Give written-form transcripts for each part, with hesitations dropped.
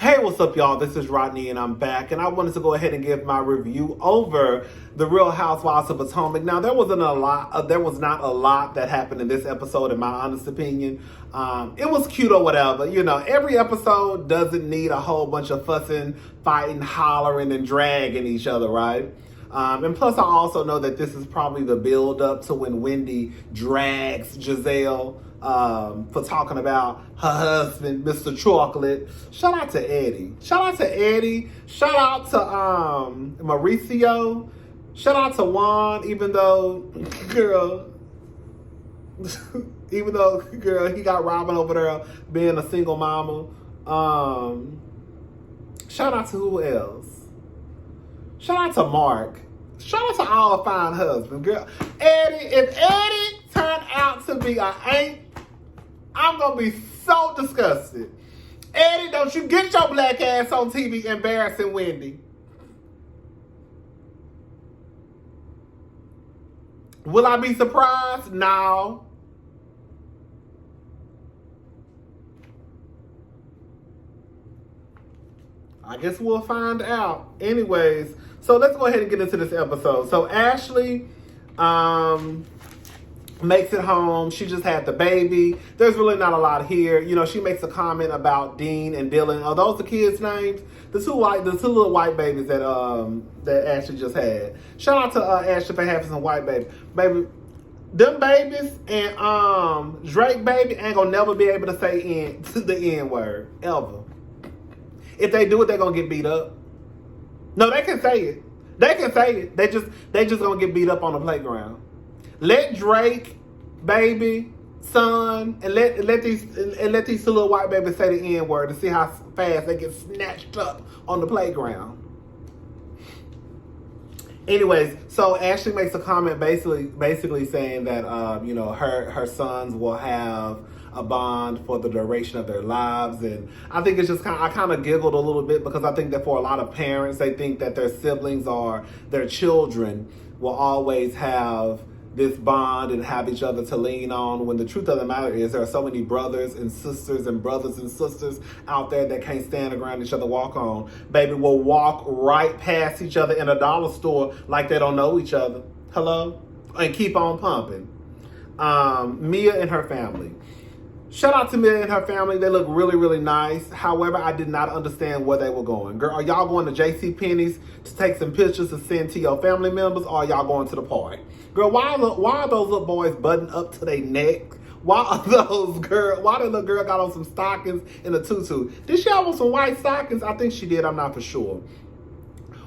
Hey, what's up, y'all? This is Rodney, and I'm back, and I wanted to go ahead and give my review over the Real Housewives of Potomac. Now, there was not a lot that happened in this episode, in my honest opinion. It was cute or whatever. You know, every episode doesn't need a whole bunch of fussing, fighting, hollering, and dragging each other, right? And plus, I also know that this is probably the build up to when Wendy drags Giselle for talking about her husband, Mr. Chocolate. Shout out to Eddie. Shout out to Eddie. Shout out to Mauricio. Shout out to Juan, even though, girl, he got Robin over there being a single mama. Shout out to who else? Shout out to Mark. Shout out to all fine husbands, girl. Eddie, if Eddie turned out to be an ain't, I'm gonna be so disgusted. Eddie, don't you get your black ass on TV embarrassing Wendy. Will I be surprised? No. I guess we'll find out. Anyways, so let's go ahead and get into this episode. So Ashley makes it home. She just had the baby. There's really not a lot here. You know, she makes a comment about Dean and Dylan. Are those the kids' names? The two little white babies that Ashley just had. Shout out to Ashley for having some white babies. Baby, them babies and Drake baby ain't gonna never be able to say the N word ever. If they do it, they're gonna get beat up. No, they can say it. They can say it. They just gonna get beat up on the playground. Let Drake, baby, son, and let these two little white babies say the N word to see how fast they get snatched up on the playground. Anyways, so Ashley makes a comment basically saying that her sons will have a bond for the duration of their lives. And I think it's just I kind of giggled a little bit because I think that for a lot of parents, they think that their siblings or their children will always have this bond and have each other to lean on, when the truth of the matter is there are so many brothers and sisters out there that can't stand around each other walk on. Baby, will walk right past each other in a dollar store like they don't know each other. Hello? And keep on pumping. Mia and her family. Shout out to Mia and her family. They look really, really nice. However, I did not understand where they were going. Girl, are y'all going to JCPenney's to take some pictures to send to your family members, or are y'all going to the party? Girl, why are those little boys buttoned up to their neck? Why the little girl got on some stockings and a tutu? Did she have on some white stockings? I think she did. I'm not for sure.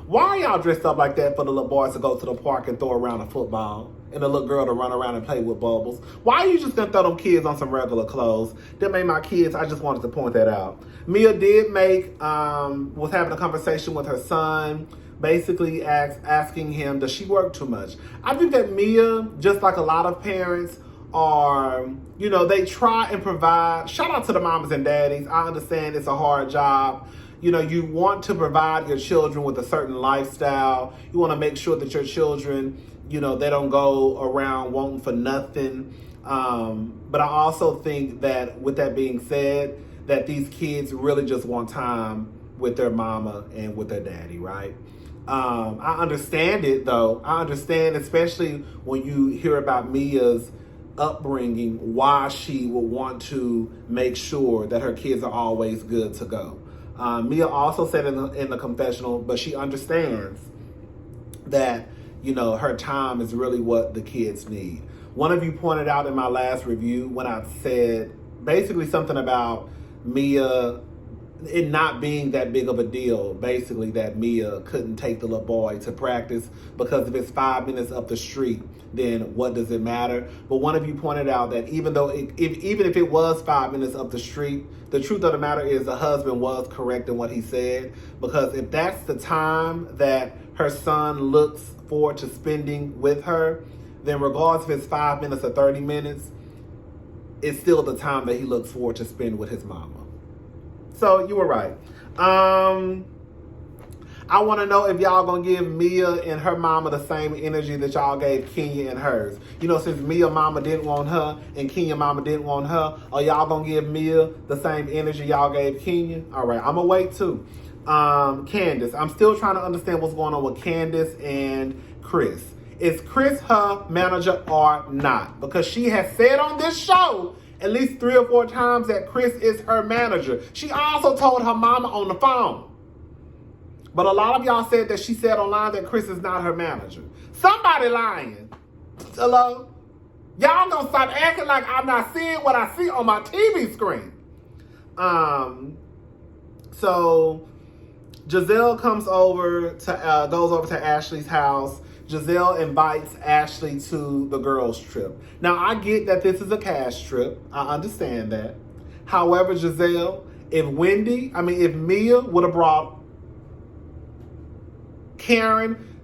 Why are y'all dressed up like that for the little boys to go to the park and throw around a football? And the little girl to run around and play with bubbles? Why are you just gonna throw them kids on some regular clothes? Them ain't my kids. I just wanted to point that out. Mia did was having a conversation with her son, basically asking him, does she work too much? I think that Mia, just like a lot of parents, are, they try and provide. Shout out to the mamas and daddies. I understand it's a hard job. You want to provide your children with a certain lifestyle. You want to make sure that your children, they don't go around wanting for nothing. But I also think that, with that being said, that these kids really just want time with their mama and with their daddy, right? I understand it, though. I understand, especially when you hear about Mia's upbringing, why she would want to make sure that her kids are always good to go. Mia also said in the confessional, but she understands that, her time is really what the kids need. One of you pointed out in my last review when I said basically something about Mia, it not being that big of a deal, basically, that Mia couldn't take the little boy to practice because if it's 5 minutes up the street, then what does it matter? But one of you pointed out that even if it was 5 minutes up the street, the truth of the matter is the husband was correct in what he said, because if that's the time that her son looks forward to spending with her, then regardless if it's 5 minutes or 30 minutes, it's still the time that he looks forward to spend with his mama. So you were right. I want to know if y'all gonna give Mia and her mama the same energy that y'all gave Kenya and hers. You know, since Mia mama didn't want her and Kenya mama didn't want her, are y'all gonna give Mia the same energy y'all gave Kenya? All right, I'm gonna wait too. Candace, I'm still trying to understand what's going on with Candace and Chris. Is Chris her manager or not? Because she has said on this show at least 3 or 4 times that Chris is her manager. She also told her mama on the phone. But a lot of y'all said that she said online that Chris is not her manager. Somebody lying. Hello? Y'all gonna stop acting like I'm not seeing what I see on my TV screen. So Giselle goes over to Ashley's house. Giselle invites Ashley to the girls' trip. Now, I get that this is a cash trip. I understand that. However, Giselle, if Mia would have brought Karen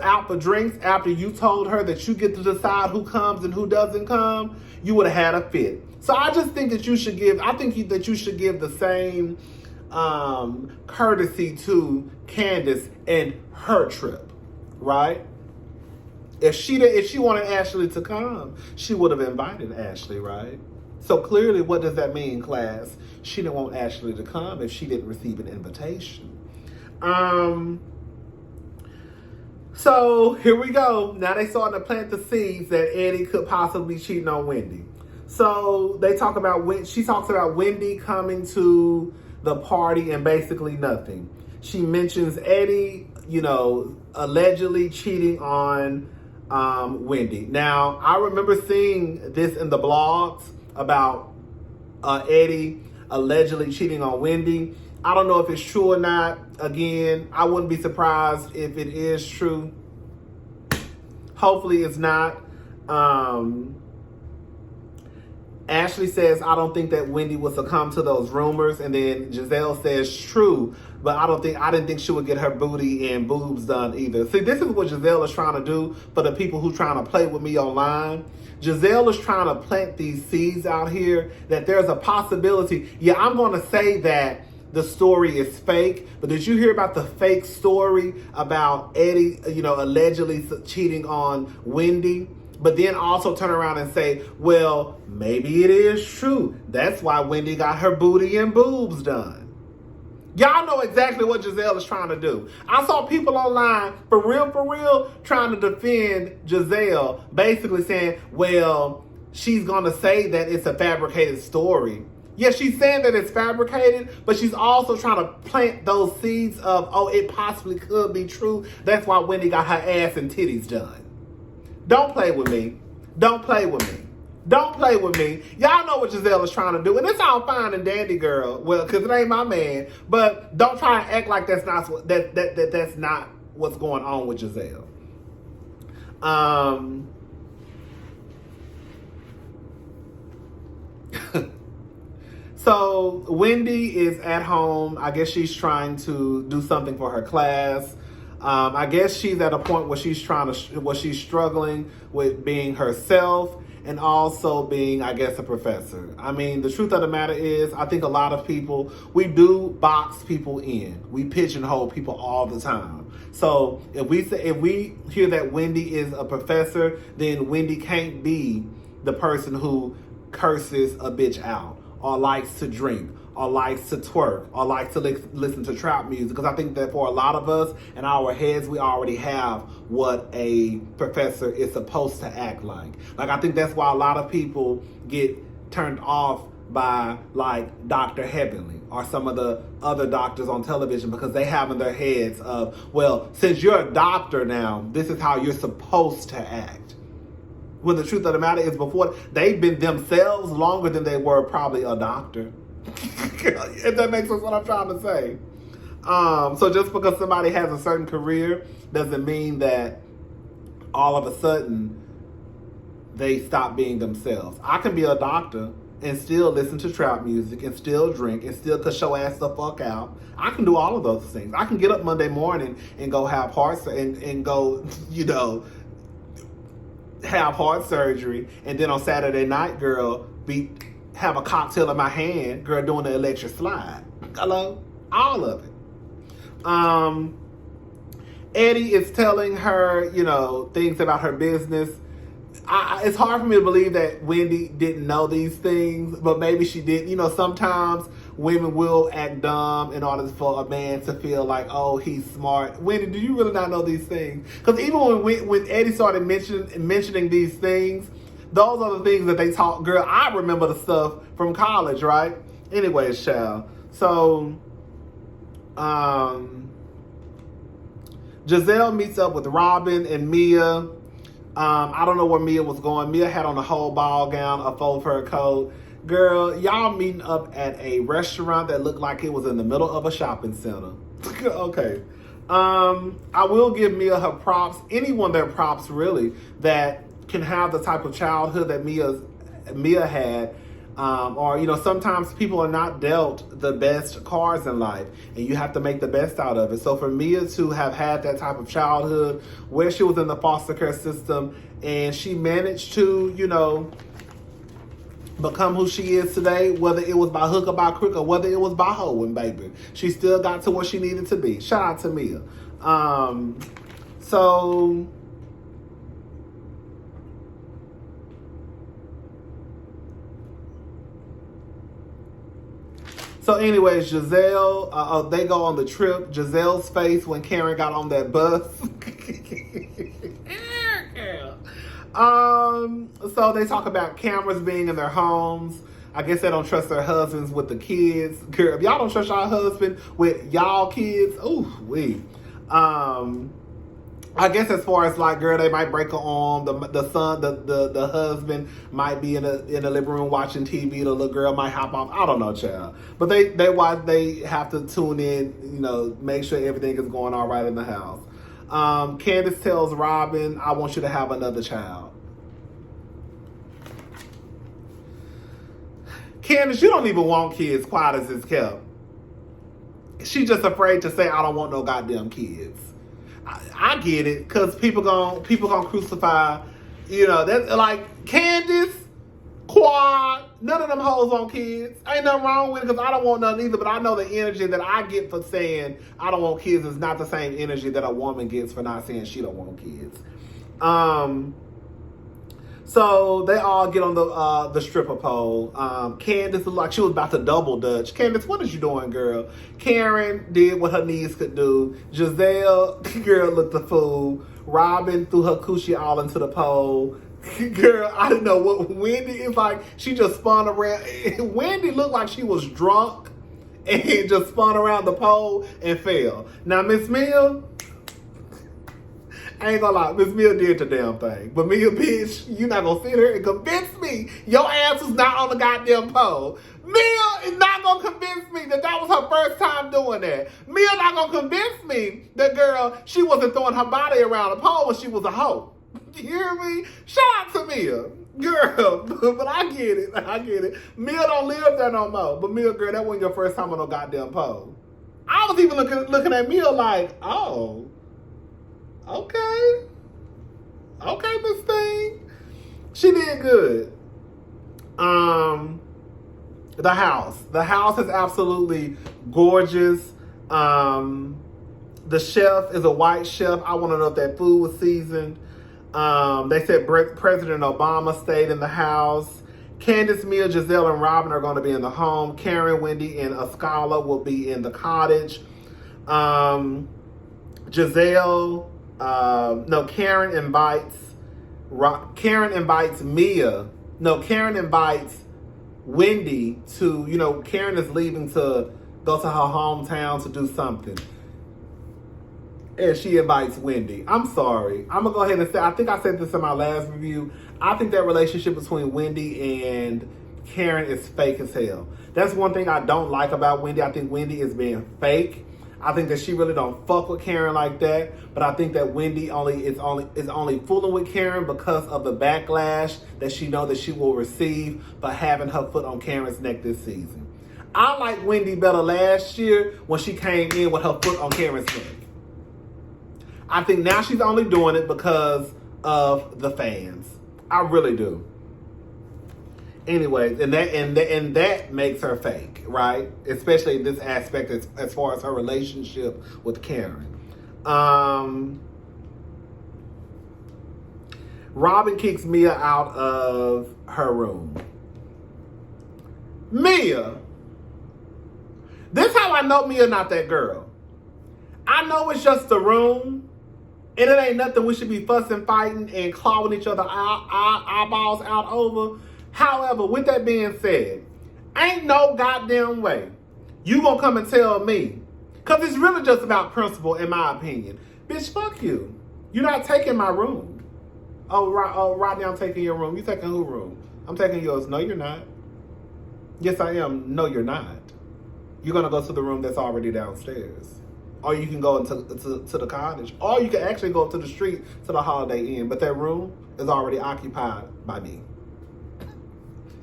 out for drinks after you told her that you get to decide who comes and who doesn't come, you would have had a fit. So I just think that you should give the same courtesy to Candace and her trip, right? If she wanted Ashley to come, she would have invited Ashley, right? So clearly, what does that mean, class? She didn't want Ashley to come if she didn't receive an invitation. So here we go. Now they starting to plant the seeds that Eddie could possibly be cheating on Wendy. So she talks about Wendy coming to the party and basically nothing. She mentions Eddie, allegedly cheating on Wendy. Now, I remember seeing this in the blogs about Eddie allegedly cheating on Wendy. I don't know if it's true or not. Again, I wouldn't be surprised if it is true. Hopefully it's not. Ashley says, I don't think that Wendy would succumb to those rumors. And then Giselle says, true, but I didn't think she would get her booty and boobs done either. See, this is what Giselle is trying to do for the people who trying to play with me online. Giselle is trying to plant these seeds out here that there's a possibility. Yeah, I'm going to say that the story is fake, but did you hear about the fake story about Eddie, allegedly cheating on Wendy? But then also turn around and say, well, maybe it is true. That's why Wendy got her booty and boobs done. Y'all know exactly what Giselle is trying to do. I saw people online, for real, trying to defend Giselle, basically saying, well, she's going to say that it's a fabricated story. Yeah, she's saying that it's fabricated, but she's also trying to plant those seeds of, it possibly could be true. That's why Wendy got her ass and titties done. Don't play with me. Don't play with me. Don't play with me. Y'all know what Giselle is trying to do. And it's all fine and dandy, girl. Well, because it ain't my man. But don't try and act like that's not that's not what's going on with Giselle. So Wendy is at home. I guess she's trying to do something for her class. I guess she's at a point where she's struggling with being herself and also being, I guess, a professor. I mean, the truth of the matter is, I think a lot of people, we do box people in. We pigeonhole people all the time. So if we hear that Wendy is a professor, then Wendy can't be the person who curses a bitch out or likes to drink or likes to twerk, or likes to listen to trap music. Because I think that for a lot of us, in our heads, we already have what a professor is supposed to act like. Like, I think that's why a lot of people get turned off by, like, Dr. Heavenly or some of the other doctors on television, because they have in their heads of, well, since you're a doctor now, this is how you're supposed to act. Well, the truth of the matter is, before, they've been themselves longer than they were probably a doctor. If that makes sense what I'm trying to say. So just because somebody has a certain career doesn't mean that all of a sudden they stop being themselves. I can be a doctor and still listen to trap music and still drink and still cuss your ass the fuck out. I can do all of those things. I can get up Monday morning and go have and go, have heart surgery, and then on Saturday night, girl, have a cocktail in my hand, girl, doing the electric slide. Hello? All of it. Um, Eddie is telling her, things about her business. It's hard for me to believe that Wendy didn't know these things, but maybe she did. Sometimes women will act dumb in order for a man to feel like, oh, he's smart. Wendy, do you really not know these things? Because even when Eddie started mentioning these things, those are the things that they taught. Girl, I remember the stuff from college, right? Anyways, child. So, Giselle meets up with Robin and Mia. I don't know where Mia was going. Mia had on a whole ball gown, a faux fur coat. Girl, y'all meeting up at a restaurant that looked like it was in the middle of a shopping center. Okay. I will give Mia her props. Anyone their props, really, that can have the type of childhood that Mia had. Or sometimes people are not dealt the best cards in life, and you have to make the best out of it. So for Mia to have had that type of childhood where she was in the foster care system and she managed to, become who she is today, whether it was by hook or by crook or whether it was by hoeing, baby, she still got to where she needed to be. Shout out to Mia. So anyways, Giselle, they go on the trip. Giselle's face when Karen got on that bus. So they talk about cameras being in their homes. I guess they don't trust their husbands with the kids. Girl, if y'all don't trust y'all husband with y'all kids, ooh, wee. I guess as far as like, girl, they might break her arm. The son, the husband might be in the living room watching TV. The little girl might hop off. I don't know, child. But they have to tune in. Make sure everything is going all right in the house. Candace tells Robin, "I want you to have another child." Candace, you don't even want kids. Quiet as it's kept. She's just afraid to say, "I don't want no goddamn kids." I get it, because people gonna crucify, that's like Candace, Quad, none of them hoes on kids. Ain't nothing wrong with it, because I don't want none either, but I know the energy that I get for saying I don't want kids is not the same energy that a woman gets for not saying she don't want kids. So they all get on the stripper pole. Candace looked like she was about to double dutch. Candace, what is you doing, girl? Karen did what her knees could do. Giselle, girl, looked a fool. Robin threw her coochie all into the pole. Girl, I didn't know what Wendy is like. She just spun around. Wendy looked like she was drunk and just spun around the pole and fell. Now, Miss Mia, I ain't gonna lie, Miss Mia did the damn thing. But Mia, bitch, you not gonna sit here and convince me your ass was not on the goddamn pole. Mia is not gonna convince me that was her first time doing that. Mia not gonna convince me that, girl, she wasn't throwing her body around the pole when she was a hoe. You hear me? Shout out to Mia. Girl, but I get it. Mia don't live there no more. But Mia, girl, that wasn't your first time on no goddamn pole. I was even looking at Mia like, oh, okay, Miss Thing. She did good. The house is absolutely gorgeous. The chef is a white chef. I want to know if that food was seasoned. They said President Obama stayed in the house. Candace, Mia, Giselle, and Robin are going to be in the home. Karen, Wendy, and Ascala will be in the cottage. Karen invites Mia. No, Karen invites Wendy to, Karen is leaving to go to her hometown to do something. And she invites Wendy. I'm sorry. I'm going to go ahead and say, I think I said this in my last review. I think that relationship between Wendy and Karen is fake as hell. That's one thing I don't like about Wendy. I think Wendy is being fake. I think that she really don't fuck with Karen like that. But I think that Wendy is only fooling with Karen because of the backlash that she know that she will receive for having her foot on Karen's neck this season. I liked Wendy better last year when she came in with her foot on Karen's neck. I think now she's only doing it because of the fans. I really do. Anyways, and that makes her fake, right? Especially in this aspect as far as her relationship with Karen. Robin kicks Mia out of her room. Mia, this how I know Mia not that girl. I know it's just a room, and it ain't nothing we should be fussing, fighting, and clawing each other eyeballs out over. However, with that being said, ain't no goddamn way you gonna come and tell me, because it's really just about principle, in my opinion. Bitch, fuck you. You're not taking my room. Oh, Rodney, I'm taking your room. You taking who room? I'm taking yours. No, you're not. Yes, I am. No, you're not. You're gonna go to the room that's already downstairs. Or you can go into to the cottage. Or you can actually go up to the street to the Holiday Inn. But that room is already occupied by me.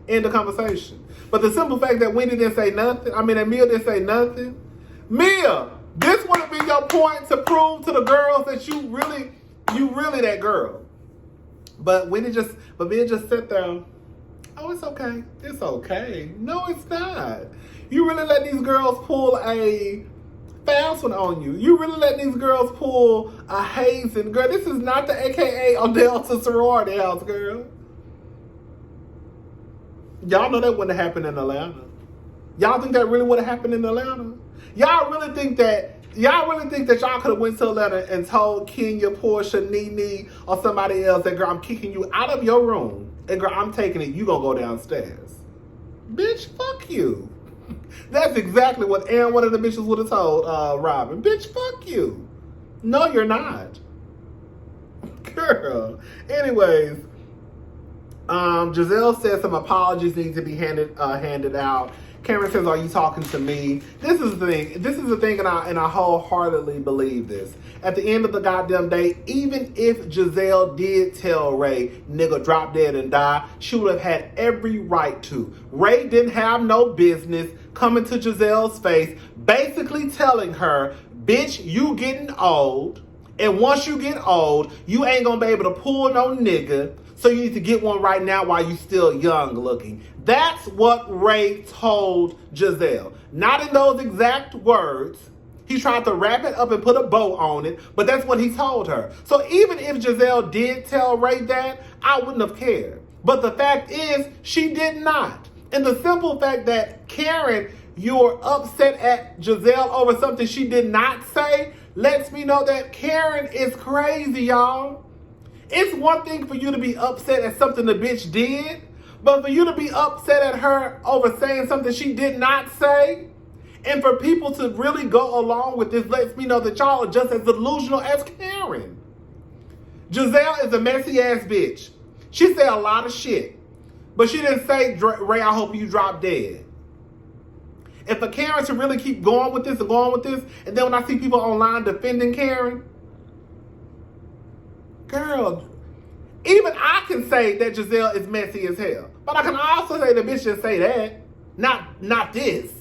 End the conversation. But the simple fact that Wendy didn't say nothing, that Mia didn't say nothing. Mia, this would have been your point to prove to the girls that you really that girl. But Mia just sat there. Oh, it's okay. It's okay. No, it's not. You really let these girls pull a fast one on you. You really let these girls pull a hazing. Girl, this is not the AKA Delta sorority house, girl. Y'all know that wouldn't have happened in Atlanta. Y'all think that really would have happened in Atlanta? Y'all really think that y'all could have went to Atlanta and told Kenya, Portia, Nene, or somebody else that, girl, I'm kicking you out of your room, and girl, I'm taking it, you gonna go downstairs. Bitch, fuck you. That's exactly what one of the bitches would have told Robin. Bitch, fuck you. No, you're not. Girl. Anyways, Giselle says some apologies need to be handed out. Karen says, "Are you talking to me?" This is the thing, and I wholeheartedly believe this. At the end of the goddamn day, even if Giselle did tell Ray, "Nigga, drop dead and die," she would have had every right to. Ray didn't have no business coming to Giselle's face, basically telling her, "Bitch, you getting old, and once you get old, you ain't gonna be able to pull no nigga. So you need to get one right now while you still young looking." That's what Ray told Giselle. Not in those exact words. He tried to wrap it up and put a bow on it, but that's what he told her. So even if Giselle did tell Ray that, I wouldn't have cared. But the fact is, she did not. And the simple fact that Karen, you're upset at Giselle over something she did not say, lets me know that Karen is crazy, y'all. It's one thing for you to be upset at something the bitch did, but for you to be upset at her over saying something she did not say, and for people to really go along with this, lets me know that y'all are just as delusional as Karen. Giselle is a messy ass bitch. She said a lot of shit, but she didn't say, "Ray, I hope you drop dead." And for Karen to really keep going with this, and then when I see people online defending Karen, girl, even I can say that Giselle is messy as hell. But I can also say the bitch didn't say that. Not this.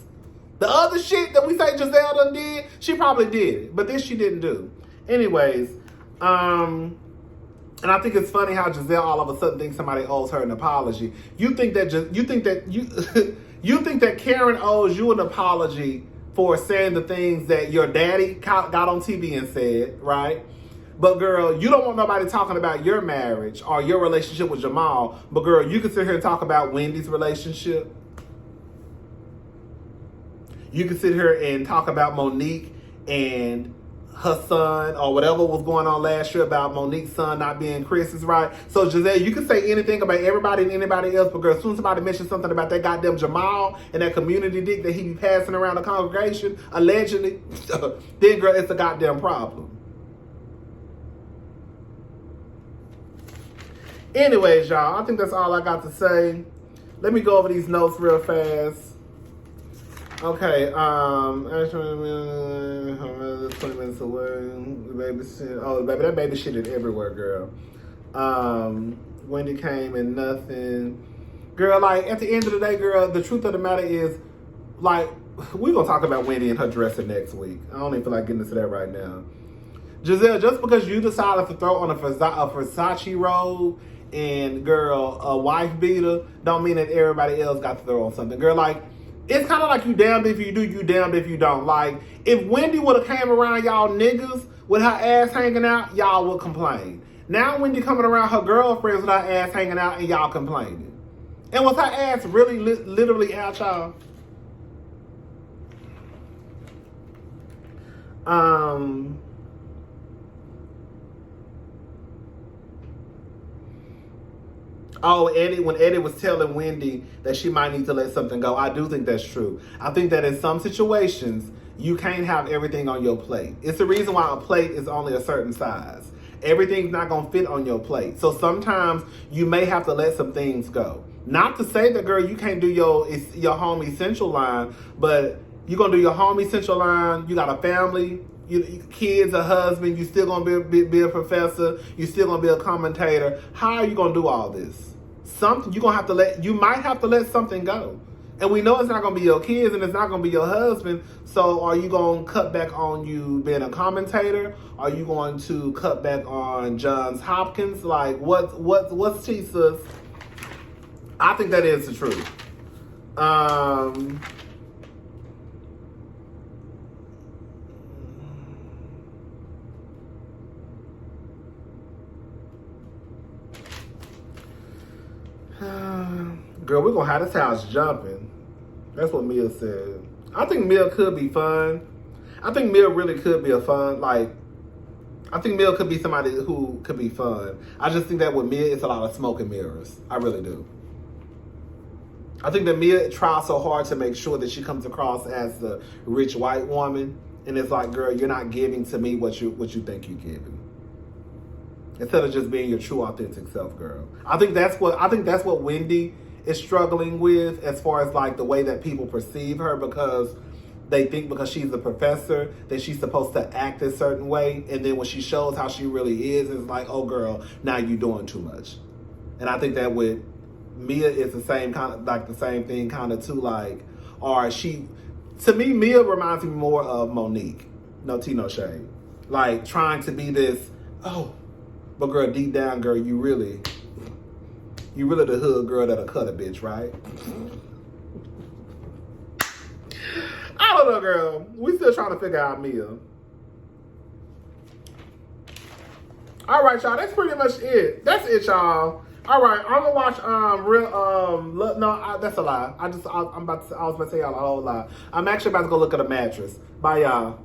The other shit that we say Giselle done did, she probably did it. But this she didn't do. Anyways, and I think it's funny how Giselle all of a sudden thinks somebody owes her an apology. You think that Karen owes you an apology for saying the things that your daddy got on TV and said, right? But girl, you don't want nobody talking about your marriage or your relationship with Jamal. But girl, you can sit here and talk about Wendy's relationship. You can sit here and talk about Monique and her son or whatever was going on last year about Monique's son not being Chris's, right? So Giselle, you can say anything about everybody and anybody else, but girl, as soon as somebody mentions something about that goddamn Jamal and that community dick that he be passing around the congregation, allegedly, then girl, it's a goddamn problem. Anyways, y'all, I think that's all I got to say. Let me go over these notes real fast. Okay, actually, 20 minutes away. Baby shit. Oh, baby, that baby shit is everywhere, girl. Wendy came and nothing. Girl, like, at the end of the day, girl, the truth of the matter is, like, we're going to talk about Wendy and her dresser next week. I don't even feel like getting into that right now. Giselle, just because you decided to throw on a Versace robe and girl, a wife beater don't mean that everybody else got to throw on something. Girl, like, it's kind of like you damned if you do, you damned if you don't. Like, if Wendy would have came around y'all niggas with her ass hanging out, y'all would complain. Now Wendy coming around her girlfriends with her ass hanging out and y'all complaining. And was her ass really literally out, y'all? Oh, when Eddie was telling Wendy that she might need to let something go, I do think that's true. I think that in some situations, you can't have everything on your plate. It's the reason why a plate is only a certain size. Everything's not going to fit on your plate. So sometimes you may have to let some things go. Not to say that, girl, you can't do your home essential line, but you're going to do your home essential line. You got a family, kids, a husband. You still going to be a professor. You still going to be a commentator. How are you going to do all this? Something you're going to have to you might have to let something go. And we know it's not going to be your kids and it's not going to be your husband. So are you going to cut back on you being a commentator? Are you going to cut back on Johns Hopkins? Like, what's tea, sis? I think that is the truth. Girl, we're going to have this house jumping. That's what Mia said. I think Mia could be fun. I think Mia really could be I think Mia could be somebody who could be fun. I just think that with Mia, it's a lot of smoke and mirrors. I really do. I think that Mia tries so hard to make sure that she comes across as the rich white woman. And it's like, girl, you're not giving to me what you think you're giving. Instead of just being your true, authentic self, girl. I think that's what Wendy is struggling with as far as like the way that people perceive her, because they think because she's a professor that she's supposed to act a certain way, and then when she shows how she really is, it's like, oh girl, now you're doing too much. And I think that with Mia is the same kind of like the same thing kind of too, like, or to me Mia reminds me more of Monique. No tea, no shade. Like trying to be this, but girl, deep down, girl, you really the hood girl that'll cut a bitch, right? I don't know, girl. We still trying to figure out Mia. All right, y'all. That's pretty much it. That's it, y'all. All right, I'm gonna watch that's a lie. I was about to tell y'all a whole lie. I'm actually about to go look at a mattress. Bye, y'all.